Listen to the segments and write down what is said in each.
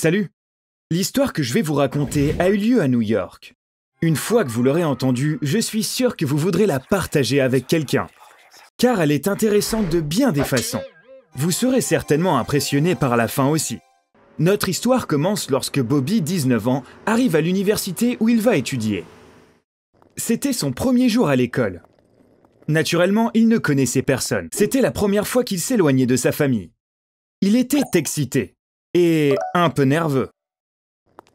Salut! L'histoire que je vais vous raconter a eu lieu à New York. Une fois que vous l'aurez entendue, je suis sûr que vous voudrez la partager avec quelqu'un. Car elle est intéressante de bien des façons. Vous serez certainement impressionné par la fin aussi. Notre histoire commence lorsque Bobby, 19 ans, arrive à l'université où il va étudier. C'était son premier jour à l'école. Naturellement, il ne connaissait personne. C'était la première fois qu'il s'éloignait de sa famille. Il était excité et un peu nerveux.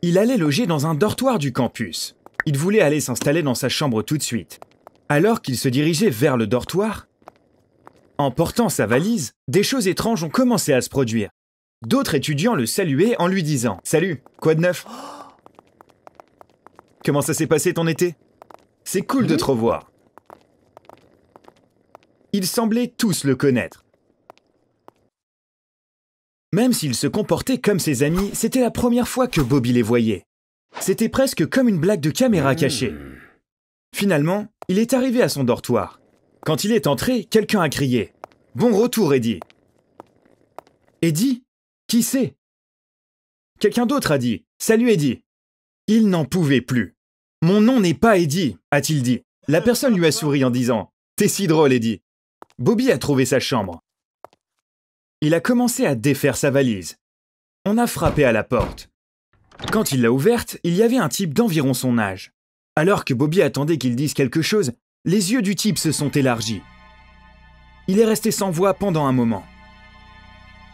Il allait loger dans un dortoir du campus. Il voulait aller s'installer dans sa chambre tout de suite. Alors qu'il se dirigeait vers le dortoir, en portant sa valise, des choses étranges ont commencé à se produire. D'autres étudiants le saluaient en lui disant « Salut, quoi de neuf ?»« Comment ça s'est passé ton été ? C'est cool de te revoir. » Ils semblaient tous le connaître. Même s'ils se comportaient comme ses amis, c'était la première fois que Bobby les voyait. C'était presque comme une blague de caméra cachée. Finalement, il est arrivé à son dortoir. Quand il est entré, quelqu'un a crié « Bon retour, Eddie !» Eddie ? Qui c'est ? Quelqu'un d'autre a dit « Salut, Eddie !» Il n'en pouvait plus. « Mon nom n'est pas Eddie !» a-t-il dit. La personne lui a souri en disant « T'es si drôle, Eddie !» Bobby a trouvé sa chambre. Il a commencé à défaire sa valise. On a frappé à la porte. Quand il l'a ouverte, il y avait un type d'environ son âge. Alors que Bobby attendait qu'il dise quelque chose, les yeux du type se sont élargis. Il est resté sans voix pendant un moment.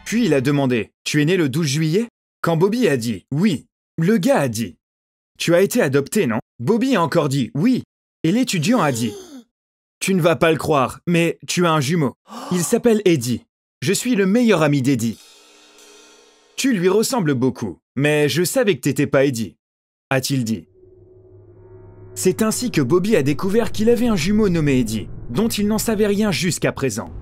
Puis il a demandé « Tu es né le 12 juillet ?» Quand Bobby a dit « Oui », le gars a dit « Tu as été adopté, non ?» Bobby a encore dit « Oui » et l'étudiant a dit « Tu ne vas pas le croire, mais tu as un jumeau. Il s'appelle Eddie. Je suis le meilleur ami d'Eddie. » « Tu lui ressembles beaucoup, mais je savais que t'étais pas Eddie, » a-t-il dit. C'est ainsi que Bobby a découvert qu'il avait un jumeau nommé Eddie, dont il n'en savait rien jusqu'à présent.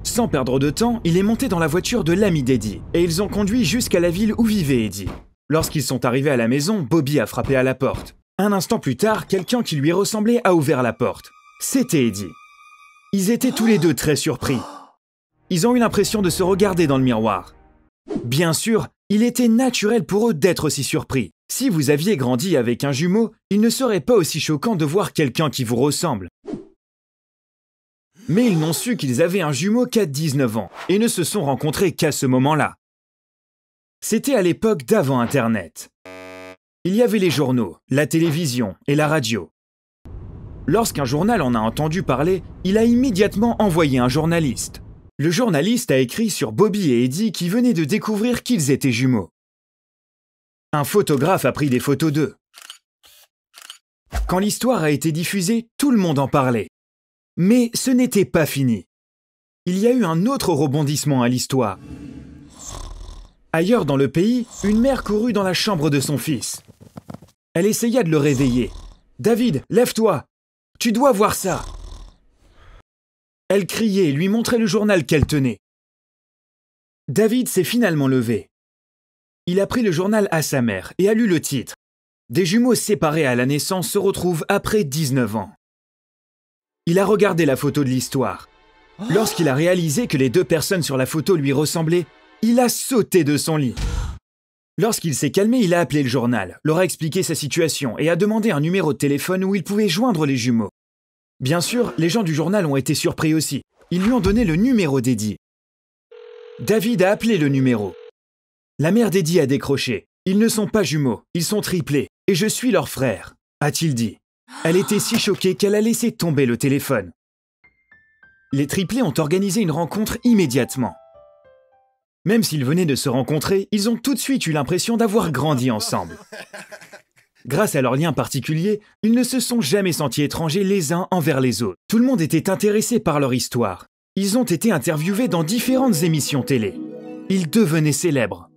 Sans perdre de temps, il est monté dans la voiture de l'ami d'Eddie, et ils ont conduit jusqu'à la ville où vivait Eddie. Lorsqu'ils sont arrivés à la maison, Bobby a frappé à la porte. Un instant plus tard, quelqu'un qui lui ressemblait a ouvert la porte. C'était Eddie. Ils étaient tous les deux très surpris. Ils ont eu l'impression de se regarder dans le miroir. Bien sûr, il était naturel pour eux d'être aussi surpris. Si vous aviez grandi avec un jumeau, il ne serait pas aussi choquant de voir quelqu'un qui vous ressemble. Mais ils n'ont su qu'ils avaient un jumeau qu'à 19 ans et ne se sont rencontrés qu'à ce moment-là. C'était à l'époque d'avant Internet. Il y avait les journaux, la télévision et la radio. Lorsqu'un journal en a entendu parler, il a immédiatement envoyé un journaliste. Le journaliste a écrit sur Bobby et Eddie qui venaient de découvrir qu'ils étaient jumeaux. Un photographe a pris des photos d'eux. Quand l'histoire a été diffusée, tout le monde en parlait. Mais ce n'était pas fini. Il y a eu un autre rebondissement à l'histoire. Ailleurs dans le pays, une mère courut dans la chambre de son fils. Elle essaya de le réveiller. « David, lève-toi! Tu dois voir ça !» Elle criait et lui montrait le journal qu'elle tenait. David s'est finalement levé. Il a pris le journal à sa mère et a lu le titre. Des jumeaux séparés à la naissance se retrouvent après 19 ans. Il a regardé la photo de l'histoire. Lorsqu'il a réalisé que les deux personnes sur la photo lui ressemblaient, il a sauté de son lit. Lorsqu'il s'est calmé, il a appelé le journal, leur a expliqué sa situation et a demandé un numéro de téléphone où il pouvait joindre les jumeaux. Bien sûr, les gens du journal ont été surpris aussi. Ils lui ont donné le numéro d'Eddie. David a appelé le numéro. La mère d'Eddie a décroché. « Ils ne sont pas jumeaux, ils sont triplés, et je suis leur frère », a-t-il dit. Elle était si choquée qu'elle a laissé tomber le téléphone. Les triplés ont organisé une rencontre immédiatement. Même s'ils venaient de se rencontrer, ils ont tout de suite eu l'impression d'avoir grandi ensemble. Grâce à leur lien particulier, ils ne se sont jamais sentis étrangers les uns envers les autres. Tout le monde était intéressé par leur histoire. Ils ont été interviewés dans différentes émissions télé. Ils devenaient célèbres.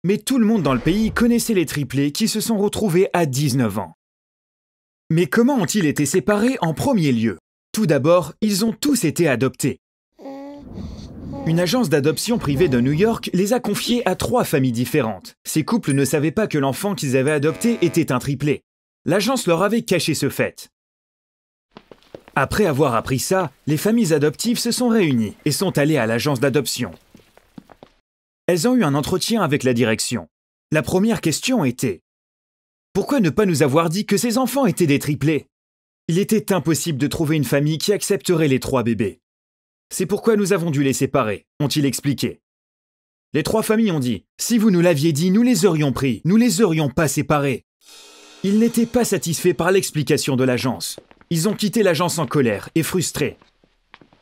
Mais tout le monde dans le pays connaissait les triplés qui se sont retrouvés à 19 ans. Mais comment ont-ils été séparés en premier lieu ? Tout d'abord, ils ont tous été adoptés. Une agence d'adoption privée de New York les a confiés à 3 familles différentes. Ces couples ne savaient pas que l'enfant qu'ils avaient adopté était un triplé. L'agence leur avait caché ce fait. Après avoir appris ça, les familles adoptives se sont réunies et sont allées à l'agence d'adoption. elles ont eu un entretien avec la direction. La première question était: pourquoi ne pas nous avoir dit que ces enfants étaient des triplés? Il était impossible de trouver une famille qui accepterait les 3 bébés. C'est pourquoi nous avons dû les séparer, ont-ils expliqué. Les 3 familles ont dit: si vous nous l'aviez dit, nous les aurions pris, nous les aurions pas séparés. Ils n'étaient pas satisfaits par l'explication de l'agence. Ils ont quitté l'agence en colère et frustrés.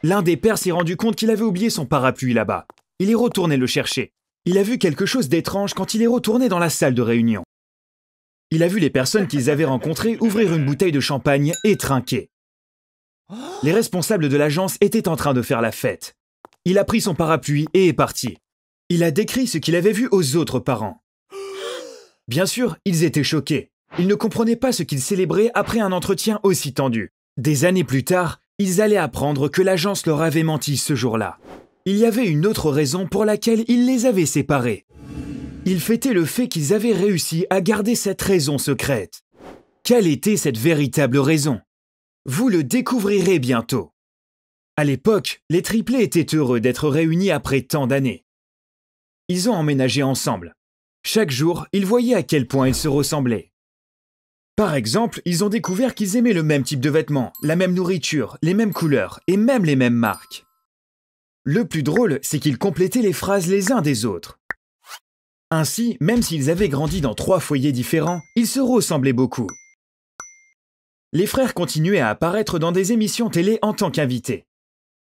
L'un des pères s'est rendu compte qu'il avait oublié son parapluie là-bas. Il est retourné le chercher. Il a vu quelque chose d'étrange quand il est retourné dans la salle de réunion. Il a vu les personnes qu'ils avaient rencontrées ouvrir une bouteille de champagne et trinquer. Les responsables de l'agence étaient en train de faire la fête. Il a pris son parapluie et est parti. Il a décrit ce qu'il avait vu aux autres parents. Bien sûr, ils étaient choqués. Ils ne comprenaient pas ce qu'ils célébraient après un entretien aussi tendu. Des années plus tard, ils allaient apprendre que l'agence leur avait menti ce jour-là. Il y avait une autre raison pour laquelle ils les avaient séparés. Ils fêtaient le fait qu'ils avaient réussi à garder cette raison secrète. Quelle était cette véritable raison? Vous le découvrirez bientôt. À l'époque, les triplés étaient heureux d'être réunis après tant d'années. Ils ont emménagé ensemble. Chaque jour, ils voyaient à quel point ils se ressemblaient. Par exemple, ils ont découvert qu'ils aimaient le même type de vêtements, la même nourriture, les mêmes couleurs et même les mêmes marques. Le plus drôle, c'est qu'ils complétaient les phrases les uns des autres. Ainsi, même s'ils avaient grandi dans 3 foyers différents, ils se ressemblaient beaucoup. Les frères continuaient à apparaître dans des émissions télé en tant qu'invités.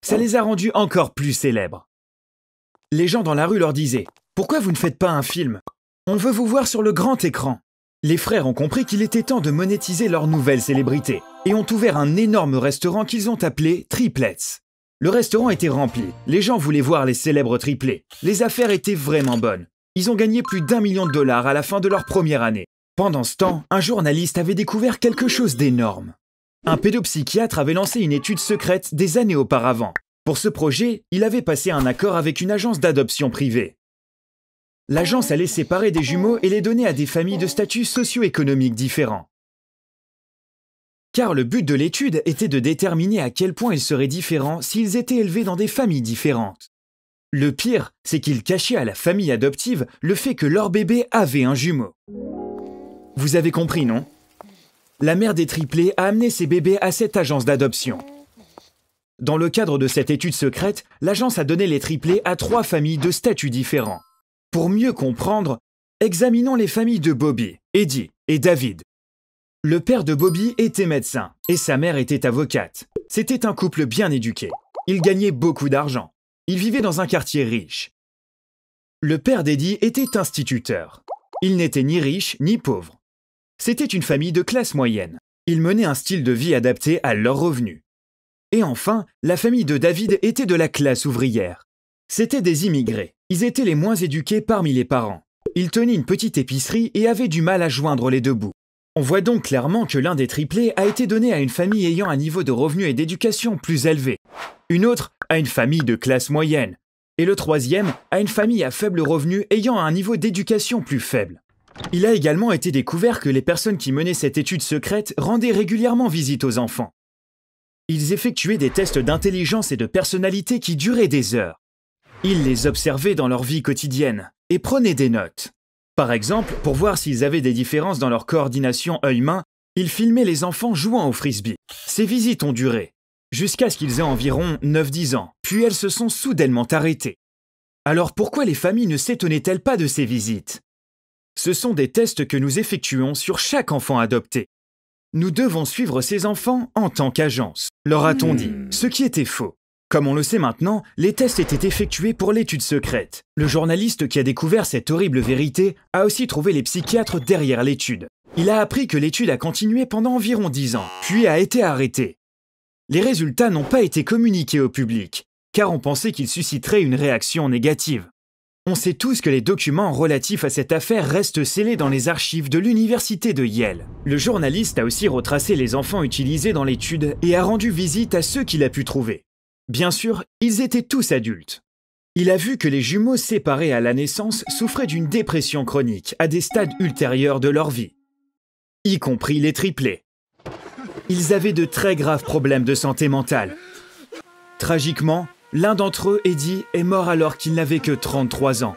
Ça les a rendus encore plus célèbres. Les gens dans la rue leur disaient: « Pourquoi vous ne faites pas un film? On veut vous voir sur le grand écran. » Les frères ont compris qu'il était temps de monétiser leur nouvelle célébrité et ont ouvert un énorme restaurant qu'ils ont appelé Triplets. Le restaurant était rempli, les gens voulaient voir les célèbres triplés. Les affaires étaient vraiment bonnes. Ils ont gagné plus d'1 million de dollars à la fin de leur première année. Pendant ce temps, un journaliste avait découvert quelque chose d'énorme. Un pédopsychiatre avait lancé une étude secrète des années auparavant. Pour ce projet, il avait passé un accord avec une agence d'adoption privée. L'agence allait séparer des jumeaux et les donner à des familles de statuts socio-économiques différents. Car le but de l'étude était de déterminer à quel point ils seraient différents s'ils étaient élevés dans des familles différentes. Le pire, c'est qu'ils cachaient à la famille adoptive le fait que leur bébé avait un jumeau. Vous avez compris, non? La mère des triplés a amené ses bébés à cette agence d'adoption. Dans le cadre de cette étude secrète, l'agence a donné les triplés à 3 familles de statuts différents. Pour mieux comprendre, examinons les familles de Bobby, Eddie et David. Le père de Bobby était médecin et sa mère était avocate. C'était un couple bien éduqué. Ils gagnaient beaucoup d'argent. Ils vivaient dans un quartier riche. Le père d'Eddie était instituteur. Il n'était ni riche ni pauvre. C'était une famille de classe moyenne. Ils menaient un style de vie adapté à leurs revenus. Et enfin, la famille de David était de la classe ouvrière. C'étaient des immigrés. Ils étaient les moins éduqués parmi les parents. Ils tenaient une petite épicerie et avaient du mal à joindre les 2 bouts. On voit donc clairement que l'un des triplés a été donné à une famille ayant un niveau de revenu et d'éducation plus élevé. Une autre à une famille de classe moyenne. Et le 3e à une famille à faible revenu ayant un niveau d'éducation plus faible. Il a également été découvert que les personnes qui menaient cette étude secrète rendaient régulièrement visite aux enfants. Ils effectuaient des tests d'intelligence et de personnalité qui duraient des heures. Ils les observaient dans leur vie quotidienne et prenaient des notes. Par exemple, pour voir s'ils avaient des différences dans leur coordination œil-main, ils filmaient les enfants jouant au frisbee. Ces visites ont duré, jusqu'à ce qu'ils aient environ 9-10 ans, puis elles se sont soudainement arrêtées. Alors pourquoi les familles ne s'étonnaient-elles pas de ces visites? Ce sont des tests que nous effectuons sur chaque enfant adopté. Nous devons suivre ces enfants en tant qu'agence, leur a-t-on dit, ce qui était faux. Comme on le sait maintenant, les tests étaient effectués pour l'étude secrète. Le journaliste qui a découvert cette horrible vérité a aussi trouvé les psychiatres derrière l'étude. Il a appris que l'étude a continué pendant environ 10 ans, puis a été arrêtée. Les résultats n'ont pas été communiqués au public, car on pensait qu'ils susciteraient une réaction négative. On sait tous que les documents relatifs à cette affaire restent scellés dans les archives de l'université de Yale. Le journaliste a aussi retracé les enfants utilisés dans l'étude et a rendu visite à ceux qu'il a pu trouver. Bien sûr, ils étaient tous adultes. Il a vu que les jumeaux séparés à la naissance souffraient d'une dépression chronique à des stades ultérieurs de leur vie, y compris les triplés. Ils avaient de très graves problèmes de santé mentale. Tragiquement, l'un d'entre eux, Eddie, est mort alors qu'il n'avait que 33 ans.